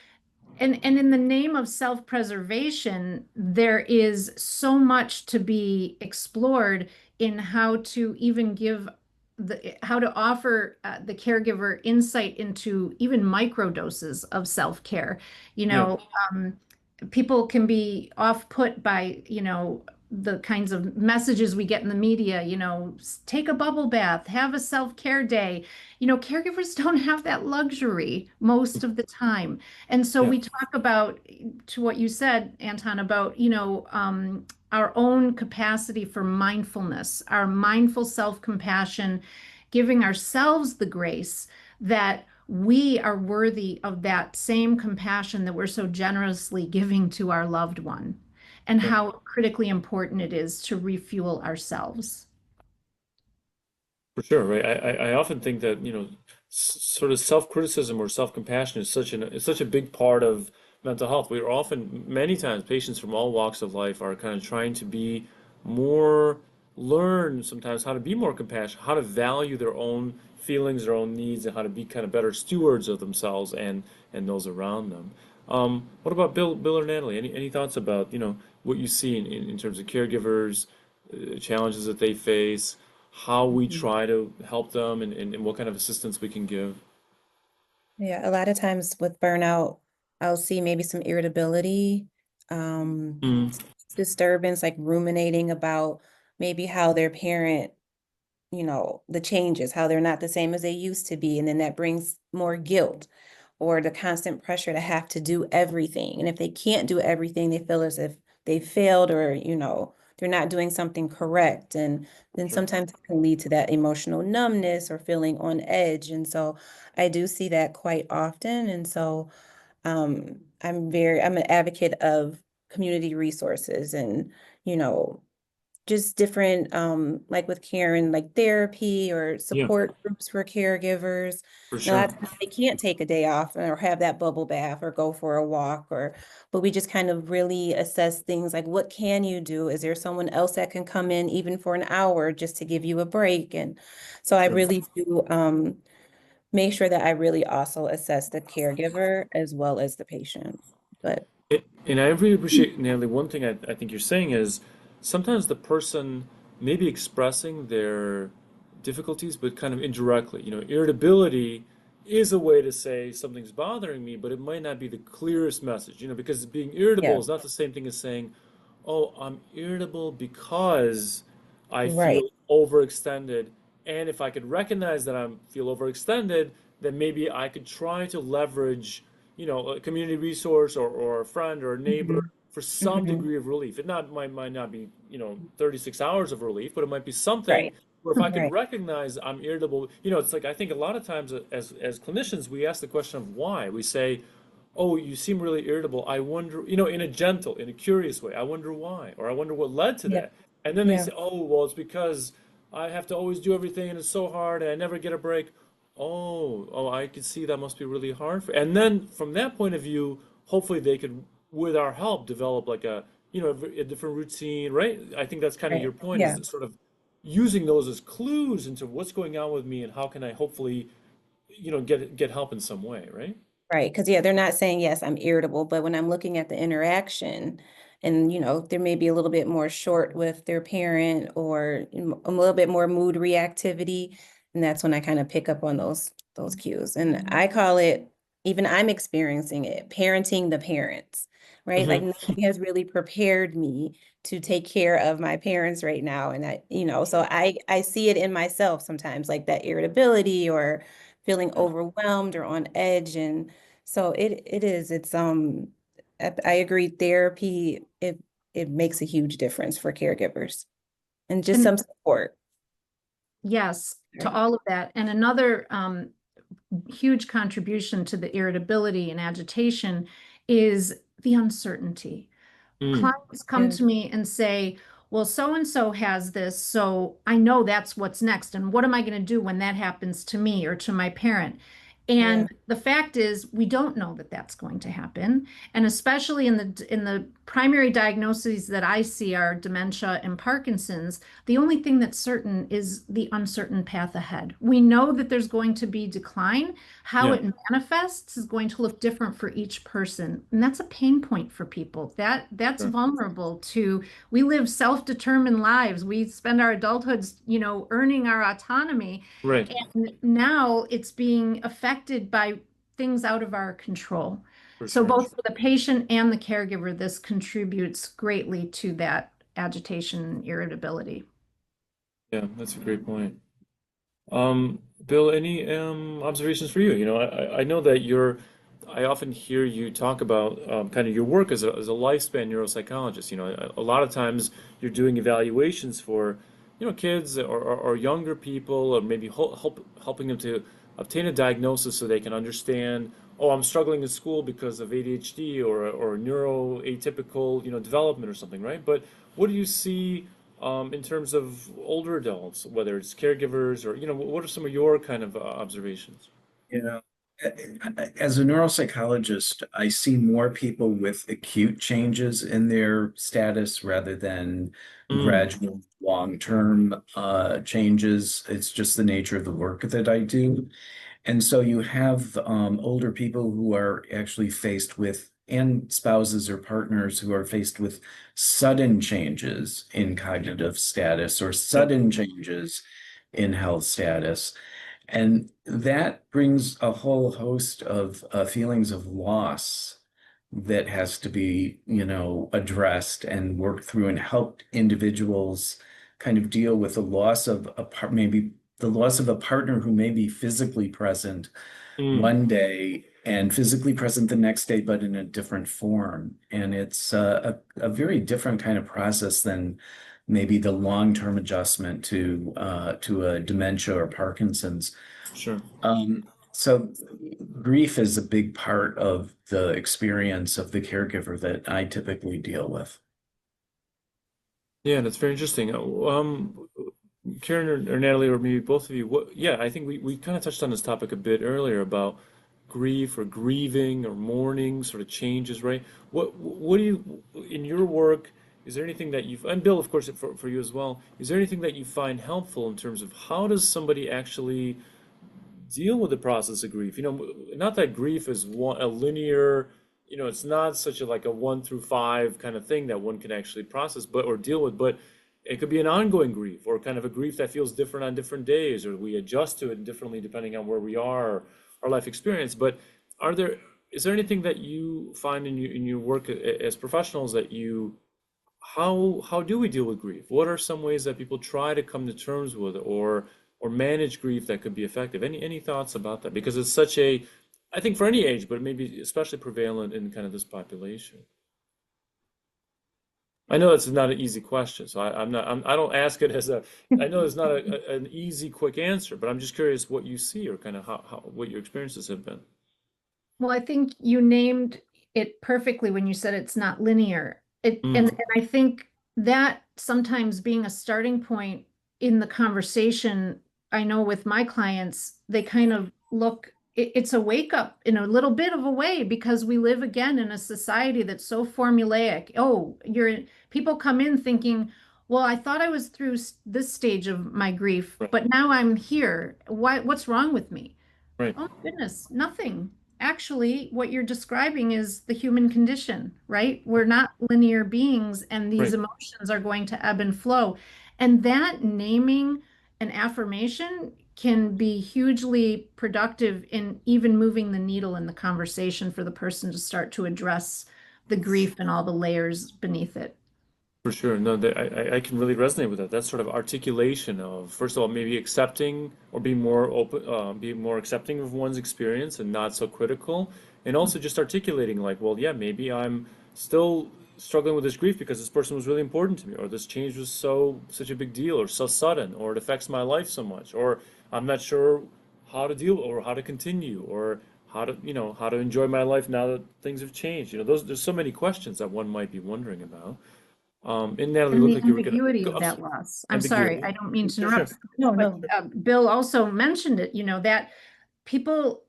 and in the name of self-preservation, there is so much to be explored in how to even give how to offer the caregiver insight into even micro doses of self-care. You yeah, know, people can be off-put by, the kinds of messages we get in the media, take a bubble bath, have a self-care day. Caregivers don't have that luxury most of the time. And so yeah, we talk about, to what you said, Anton, about, our own capacity for mindfulness, our mindful self-compassion, giving ourselves the grace that we are worthy of that same compassion that we're so generously giving to our loved one, and yeah. how critically important it is to refuel ourselves. For sure, right? I often think that, sort of self-criticism or self-compassion is such a big part of mental health. We're often, many times, patients from all walks of life are kind of trying to be more, learn sometimes how to be more compassionate, how to value their own feelings, their own needs, and how to be kind of better stewards of themselves and those around them. What about Bill or Natalie? Any thoughts about, what you see in terms of caregivers, challenges that they face? How we Mhm. try to help them and what kind of assistance we can give. Yeah, a lot of times with burnout, I'll see maybe some irritability, um, Mm, disturbance, like ruminating about maybe how their parent, the changes, how they're not the same as they used to be. And then that brings more guilt or the constant pressure to have to do everything. And if they can't do everything, they feel as if they failed or, they're not doing something correct. And then sure. sometimes it can lead to that emotional numbness or feeling on edge. And so I do see that quite often. And so I'm an advocate of community resources and, you know, just different, like with Karen, like therapy or Yeah, support groups for caregivers. for And a lot sure. of times they can't take a day off or have that bubble bath or go for a walk but we just kind of really assess things like what can you do? Is there someone else that can come in even for an hour just to give you a break? And so I Sure. really do, make sure that I really also assess the caregiver as well as the patient. But And I really appreciate, Natalie, one thing I think you're saying is sometimes the person may be expressing their difficulties, but kind of indirectly. Irritability is a way to say something's bothering me, but it might not be the clearest message, because being irritable yeah, is not the same thing as saying, oh, I'm irritable because I right, feel overextended. And if I could recognize that I feel overextended, then maybe I could try to leverage, a community resource or a friend or a neighbor hmm for some hmm degree of relief. It might not be, 36 hours of relief, but it might be something right, where if I could right, recognize I'm irritable, it's like I think a lot of times as clinicians, we ask the question of why. We say, oh, you seem really irritable. I wonder, in a gentle, in a curious way, I wonder why, or I wonder what led to yeah, that. And then they yeah, say, oh, well, it's because I have to always do everything and it's so hard and I never get a break. Oh, I could see that must be really hard and then from that point of view, hopefully they could, with our help, develop like a different routine, right? I think that's kind of right, your point, is yeah. that sort of using those as clues into what's going on with me and how can I hopefully, get help in some way, right? Right, because yeah, they're not saying, yes, I'm irritable, but when I'm looking at the interaction and there may be a little bit more short with their parent or a little bit more mood reactivity, and that's when I kind of pick up on those cues. And I call it, even I'm experiencing it, parenting the parents, right? Like Hmm. nobody has really prepared me to take care of my parents right now. And so I see it in myself sometimes, like that irritability or feeling Yeah. overwhelmed or on edge. And so I agree, therapy, it makes a huge difference for caregivers and just And some support. yes, to Right. all of that. And another huge contribution to the irritability and agitation is the uncertainty. Mm. Clients come Yeah, to me and say, well, so and so has this, so I know that's what's next. And what am I going to do when that happens to me or to my parent? yeah, And the fact is, we don't know that that's going to happen. And especially in the primary diagnoses that I see are dementia and Parkinson's, the only thing that's certain is the uncertain path ahead. We know that there's going to be decline. How Yeah, it manifests is going to look different for each person. And that's a pain point for people. That's sure. vulnerable to, we live self-determined lives. We spend our adulthoods, earning our autonomy. Right, And now it's being affected by things out of our control. for So sure. both for the patient and the caregiver, this contributes greatly to that agitation and irritability. Yeah, that's a great point. Bill, any observations for you? I know that I often hear you talk about kind of your work as a lifespan neuropsychologist. A lot of times you're doing evaluations for, kids or younger people, or maybe helping them to obtain a diagnosis so they can understand, oh, I'm struggling in school because of ADHD or neuroatypical, development or something, right? But what do you see? In terms of older adults, whether it's caregivers or, what are some of your kind of observations? You know, as a neuropsychologist, I see more people with acute changes in their status rather than Mm, gradual long-term changes. It's just the nature of the work that I do. And so you have older people who are actually faced with, and spouses or partners who are faced with sudden changes in cognitive status or yep. sudden changes in health status. And that brings a whole host of feelings of loss that has to be, addressed and worked through and helped individuals kind of deal with the loss of maybe the loss of a partner who may be physically present Mm, one day and physically present the next day, but in a different form. And it's a very different kind of process than maybe the long-term adjustment to a dementia or Parkinson's. sure. So grief is a big part of the experience of the caregiver that I typically deal with. Yeah, that's very interesting. Karen or Natalie, or maybe both of you, yeah, I think we kind of touched on this topic a bit earlier about grief or grieving or mourning sort of changes, right? What do you, in your work, is there anything that you've, and Bill, of course, for you as well, is there anything that you find helpful in terms of how does somebody actually deal with the process of grief? Not that grief is a linear, it's not such a like a 1 through 5 kind of thing that one can actually process but or deal with, but it could be an ongoing grief or kind of a grief that feels different on different days, or we adjust to it differently depending on where we are, our life experience. But are there is there anything that you find in your work as professionals that how do we deal with grief? What are some ways that people try to come to terms with or manage grief that could be effective? Any thoughts about that? Because it's such a, I think for any age, but maybe especially prevalent in kind of this population. I know it's not an easy question, so I don't ask it as a, I know it's not an easy, quick answer, but I'm just curious what you see or kind of what your experiences have been. Well, I think you named it perfectly when you said it's not linear. Mm, And I think that sometimes being a starting point in the conversation, I know with my clients, they kind of look, it's a wake up in a little bit of a way because we live again in a society that's so formulaic. Oh, people come in thinking, well, I thought I was through this stage of my grief, right, but now I'm here. What's wrong with me? right, Oh my goodness, nothing. Actually, what you're describing is the human condition, right? We're not linear beings, and these right. emotions are going to ebb and flow. And that naming and affirmation can be hugely productive in even moving the needle in the conversation for the person to start to address the grief and all the layers beneath it. For sure. No, I can really resonate with that. That sort of articulation of, first of all, maybe accepting or being more open, being more accepting of one's experience and not so critical. And also just articulating like, well, yeah, maybe I'm still struggling with this grief because this person was really important to me, or this change was such a big deal, or so sudden, or it affects my life so much, or I'm not sure how to deal or how to continue, or how to enjoy my life now that things have changed. There's so many questions that one might be wondering about. And Natalie, And looked the like you were gonna ambiguity go. of that loss. I'm sorry, Ambiguity. I don't mean to Sure, sure. interrupt, No, but no. Bill also mentioned it, that people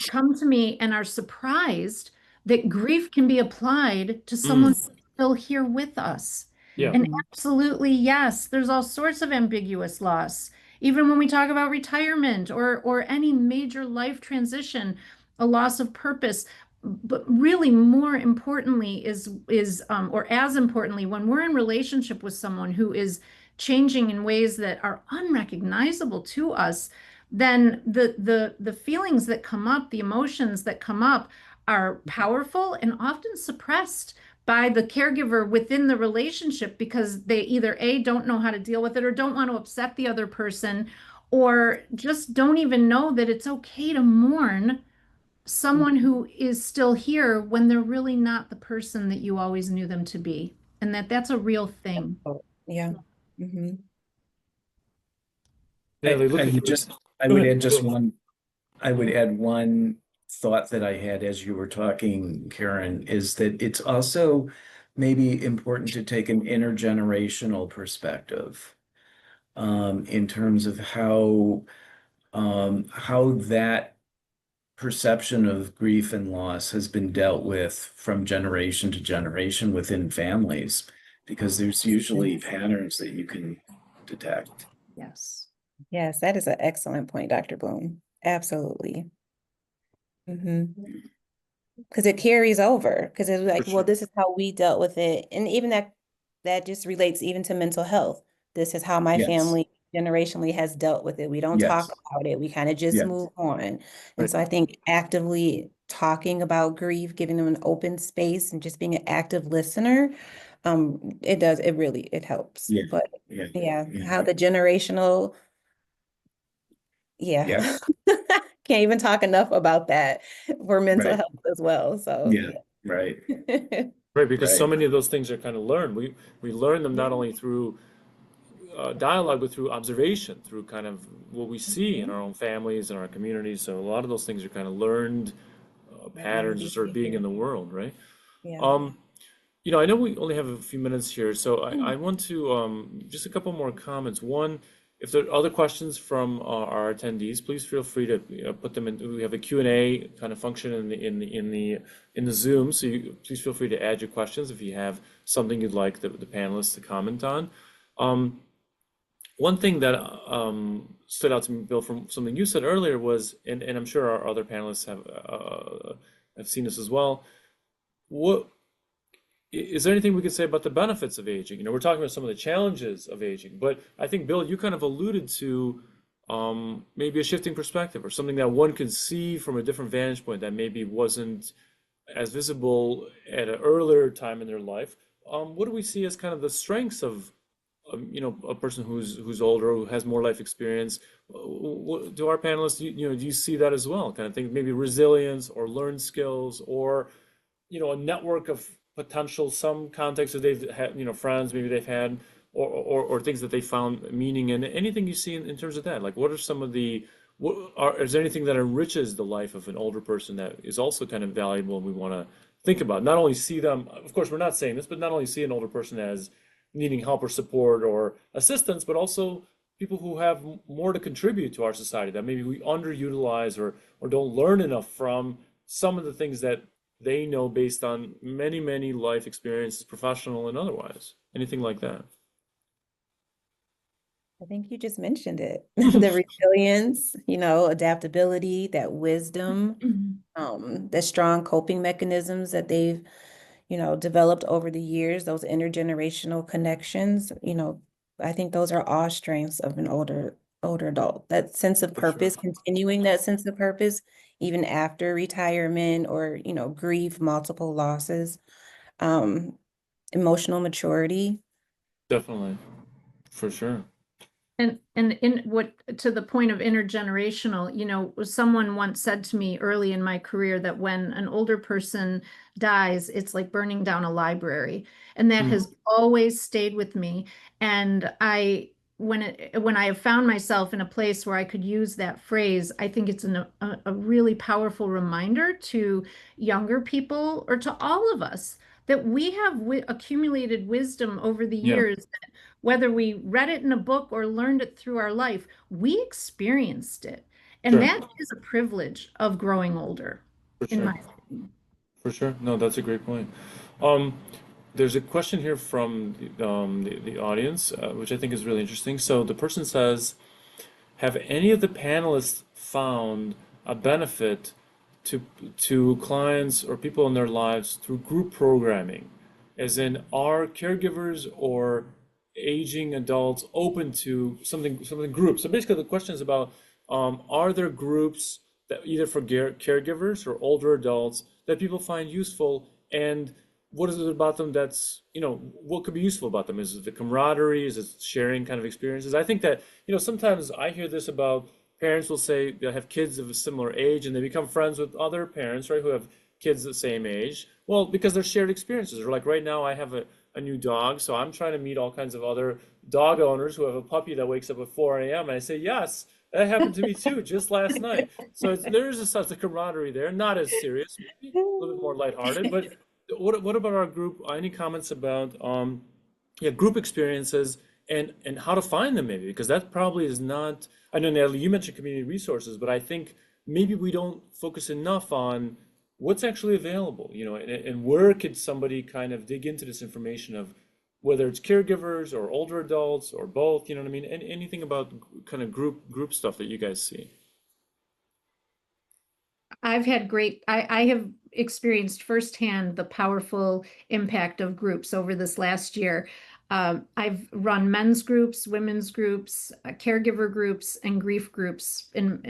come to me and are surprised that grief can be applied to someone Mm, who's still here with us. yeah, And Mhm. absolutely, yes, there's all sorts of ambiguous loss. Even when we talk about retirement or any major life transition, a loss of purpose. But really, more importantly, or as importantly, when we're in relationship with someone who is changing in ways that are unrecognizable to us, then the feelings that come up, the emotions that come up are powerful and often suppressed by the caregiver within the relationship because they either A, don't know how to deal with it or don't want to upset the other person, or just don't even know that it's okay to mourn someone who is still here when they're really not the person that you always knew them to be. And that's a real thing. Oh, yeah. Hmm. Natalie, I look like would you were. just, I Go would ahead. add just Go. one, I would add one thought that I had as you were talking, Karen, is that it's also maybe important to take an intergenerational perspective in terms of how that perception of grief and loss has been dealt with from generation to generation within families, because there's usually patterns that you can detect. Yes. Yes, that is an excellent point, Dr. Bloom. Absolutely. Because it carries over, because it's For like, well, sure. this is how we dealt with it. And even that just relates even to mental health. This is how my Yes, family generationally has dealt with it. We don't talk yes, about it. We kind of just yes, move on. And Right. so I think actively talking about grief, giving them an open space and just being an active listener, it helps. yeah, But yeah, yeah, yeah, how the generational, yeah. yes, Can't even talk enough about that for mental right, health as well. So yeah, right, yeah. Right, because so right, many of those things are kind of learned. We learn them not Yeah. only through dialogue, but through observation, through kind of what we see in Mhm. our own families and our communities. So a lot of those things are kind of learned Learning patterns or sort of being in behavior. the world, right? Yeah. Um, I know we only have a few minutes here, so I Mm. want to just a couple more comments. One, if there are other questions from our attendees, please feel free to put them in. We have a Q&A kind of function in the Zoom, so please feel free to add your questions if you have something you'd like the panelists to comment on. Um, one thing that stood out to me, Bill, from something you said earlier was, and I'm sure our other panelists have seen this as well. What is there anything we could say about the benefits of aging? You know, we're talking about some of the challenges of aging, but I think, Bill, you kind of alluded to maybe a shifting perspective or something that one could see from a different vantage point that maybe wasn't as visible at an earlier time in their life. What do we see as kind of the strengths of, a person who's older, who has more life experience? Do our panelists, do you see that as well? Kind of think maybe resilience or learned skills or a network of potential, some contexts that they've had, friends maybe they've had, or things that they found meaning in. Anything you see in terms of that? Like, what are some of is there anything that enriches the life of an older person that is also kind of valuable and we want to think about? Not only see them, of course, we're not saying this, but not only see an older person as needing help or support or assistance, but also people who have more to contribute to our society that maybe we underutilize or don't learn enough from some of the things that they know based on many, many life experiences, professional and otherwise. Anything like that? I think you just mentioned it. The resilience, adaptability, that wisdom, the strong coping mechanisms that they've, developed over the years, those intergenerational connections, I think those are all strengths of an older adult. That sense of For sure. purpose, continuing that sense of purpose, even after retirement or, grief, multiple losses, um, emotional maturity. Definitely. For sure. And in what to the point of intergenerational, someone once said to me early in my career that when an older person dies, it's like burning down a library. And that Mm. has always stayed with me. And when I have found myself in a place where I could use that phrase, I think it's a really powerful reminder to younger people or to all of us that we have accumulated wisdom over the Yeah, years, whether we read it in a book or learned it through our life, we experienced it. And sure. that is a privilege of growing older, For in sure. my opinion. For sure. No, that's a great point. Um, there's a question here from the audience, which I think is really interesting. So the person says, have any of the panelists found a benefit to clients or people in their lives through group programming? As in, are caregivers or aging adults open to something group? So basically, the question is about are there groups that either for caregivers or older adults that people find useful, and what is it about them that's, what could be useful about them? Is it the camaraderie? Is it sharing kind of experiences? I think that, sometimes I hear this about parents will say they have kids of a similar age and they become friends with other parents, right, who have kids the same age. Well, because they're shared experiences. Or like right now, I have a new dog, so I'm trying to meet all kinds of other dog owners who have a puppy that wakes up at 4 a.m. And I say, yes, that happened to me too, just last night. So there's a sense of camaraderie there, not as serious, maybe a little bit more lighthearted. But what about our group? Any comments about yeah, group experiences and how to find them maybe? Because that probably is not. I know, Natalie, you mentioned community resources, but I think maybe we don't focus enough on what's actually available, and where could somebody kind of dig into this information of whether it's caregivers or older adults or both, you know what I mean? Anything about kind of group stuff that you guys see? I have experienced firsthand the powerful impact of groups over this last year. I've run men's groups, women's groups, caregiver groups, and grief groups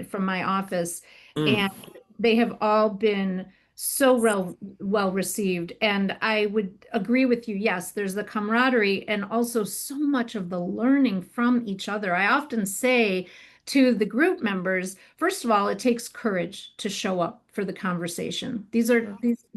from my office, Mm, and they have all been so well received. And I would agree with you. Yes, there's the camaraderie and also so much of the learning from each other. I often say to the group members, first of all, it takes courage to show up for the conversation. sure.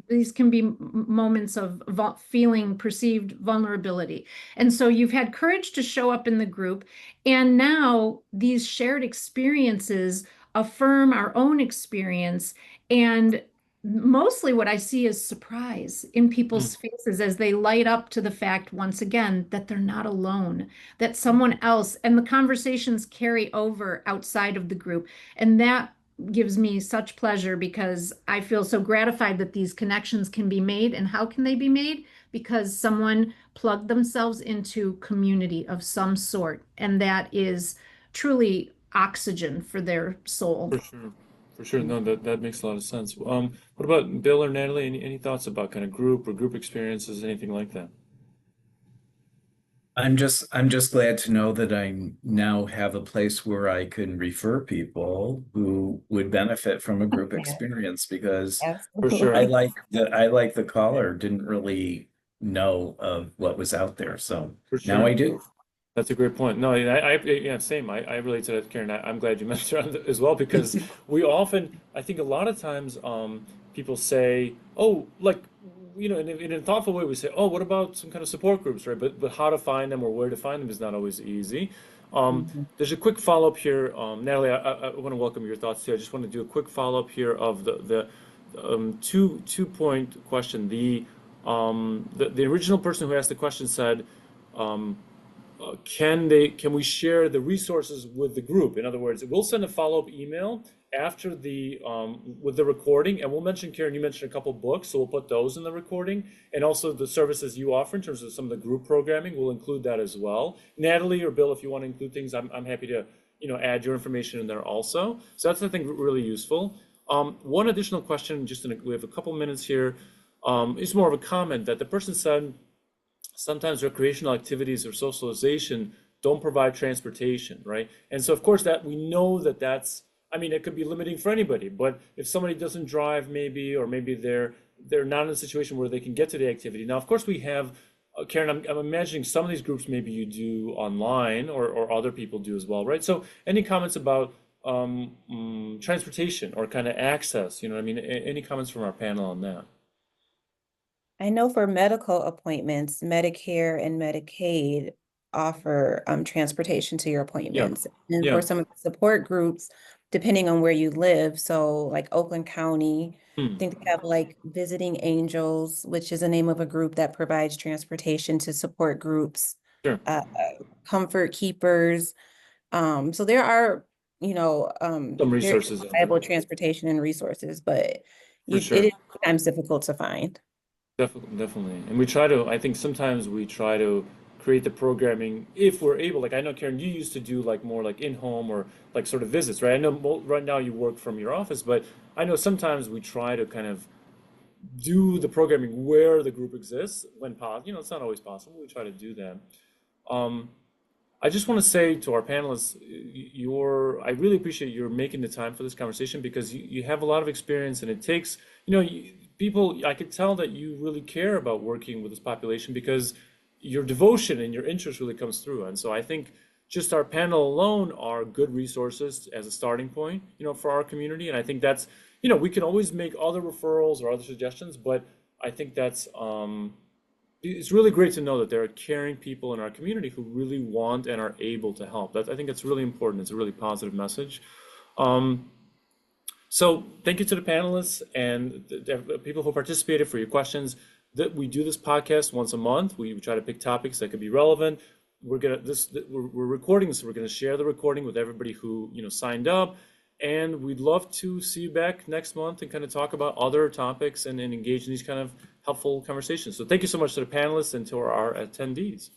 These can be moments of feeling perceived vulnerability. And so you've had courage to show up in the group, and now these shared experiences affirm our own experience. And mostly what I see is surprise in Mm, people's faces as they light up to the fact once again that they're not alone, that someone else, and the conversations carry over outside of the group. And that gives me such pleasure because I feel so gratified that these connections can be made. And how can they be made? because someone plugged themselves into community of some sort, and that is truly oxygen for their soul. For sure. For sure. No, that makes a lot of sense. What about Bill or Natalie? Any thoughts about kind of group or group experiences, anything like that? I'm just glad to know that I now have a place where I can refer people who would benefit from a group Yeah, experience because For I absolutely. sure. like the caller didn't really know of what was out there. So For now I sure. do. That's a great point. No, yeah, same. I relate to that, Karen. I'm glad you mentioned that as well because we often, I think a lot of times, people say, oh, like, in a thoughtful way, we say, oh, what about some kind of support groups, right? But how to find them or where to find them is not always easy. Mhm. There's a quick follow-up here. Natalie, I want to welcome your thoughts too. I just want to do a quick follow-up here of the two point question. The original person who asked the question said, um, can we share the resources with the group? In other words, we'll send a follow-up email after the with the recording, and we'll mention, Karen, you mentioned a couple books, so we'll put those in the recording, and also the services you offer in terms of some of the group programming. We'll include that as well. Natalie or Bill, if you want to include things, I'm happy to add your information in there also. So that's, I think, really useful. One additional question, we have a couple minutes here. It's more of a comment that the person said sometimes recreational activities or socialization don't provide transportation, right? And so, of course, that we know I mean, it could be limiting for anybody, but if somebody doesn't drive, maybe, or maybe they're not in a situation where they can get to the activity. Now, of course, we have, Karen, I'm imagining some of these groups maybe you do online or other people do as well, right? So, any comments about transportation or kind of access? You know what I mean? Any comments from our panel on that? I know for medical appointments, Medicare and Medicaid offer transportation to your Yeah, appointments. And for yeah. some of the support groups, depending on where you live, so like Oakland County, I Hmm, think they have like Visiting Angels, which is a name of a group that provides transportation to support groups, sure. Comfort Keepers. So there are, Some there is resources out there. reliable transportation and resources, but For it sure. is sometimes difficult to find. Definitely, definitely. And I think sometimes we try to create the programming if we're able. Like I know, Karen, you used to do like more like in-home or like sort of visits, right? I know right now you work from your office, but I know sometimes we try to kind of do the programming where the group exists when possible. It's not always possible. We try to do that. Um, I just want to say to our panelists, I really appreciate your making the time for this conversation because you have a lot of experience and it takes, people, I could tell that you really care about working with this population because your devotion and your interest really comes through. And so I think just our panel alone are good resources as a starting point, for our community. And I think that's, we can always make other referrals or other suggestions, but I think it's really great to know that there are caring people in our community who really want and are able to help. I think that's really important. It's a really positive message. Um, so thank you to the panelists and the people who participated for your questions. That we do this podcast once a month. We try to pick topics that could be relevant. We're recording, so we're gonna share the recording with everybody who signed up. And we'd love to see you back next month and kind of talk about other topics and engage in these kind of helpful conversations. So thank you so much to the panelists and to our attendees.